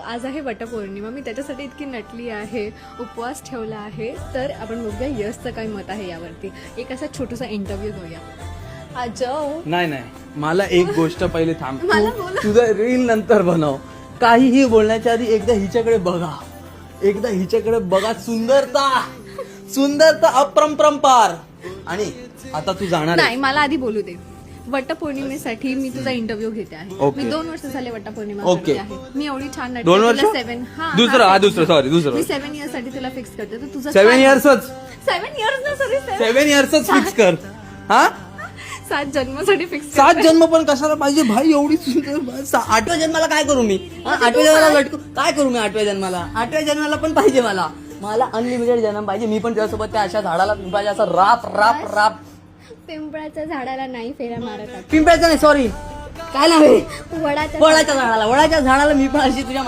आज आहे वटपौर्णिमा, मी त्याच्यासाठी इतकी नटली आहे, उपवास ठेवला आहे. तर आपण बघूया यशचं काय मत आहे यावरती. एक असा छोटासा इंटरव्ह्यू घेऊया. अजय नाही मला एक गोष्ट पहिले थांब. मला बोला. तुझं रील नंतर बनव. काहीही बोलण्याच्या आधी एकदा हिच्याकडे बघा. सुंदरता अपरंपार. आणि आता तू जाणार नाही, मला आधी बोलू दे. वटपौर्णिमेसाठी मी तुझा इंटरव्ह्यू घेते आहे. ओके. मी 2 वर्ष झाले वटपौर्णिमा ओके. करते आहे. मी एवढी छान नटते. 2 वर्ष? तुला 7 दुसरं मी 7 इयर्स साठी तुला फिक्स करते. तर तुझं 7 इयर्सच 7 इयर्स ना, सॉरी 7 इयर्सच फिक्स कर. हा 7 जन्मासाठी फिक्स 7 जन्म पण कशाला पाहिजे भाई? एवढी सुंदर. 8व्या जन्माला काय करू मी? 8व्या जन्माला लटकू काय करू मी? 8व्या जन्माला पण पाहिजे मला अनलिमिटेड जन्म पाहिजे. मी पण तुझ्यासोबत त्या अशा झाडाला पिंपळाच्या असं राप. पिंपळाच्या झाडाला नाही फेऱ्या मारत. पिंपळाचं नाही, सॉरी, काय नाव आहे? वडाच्या वडाच्या झाडाला मी पण अशी तुझ्या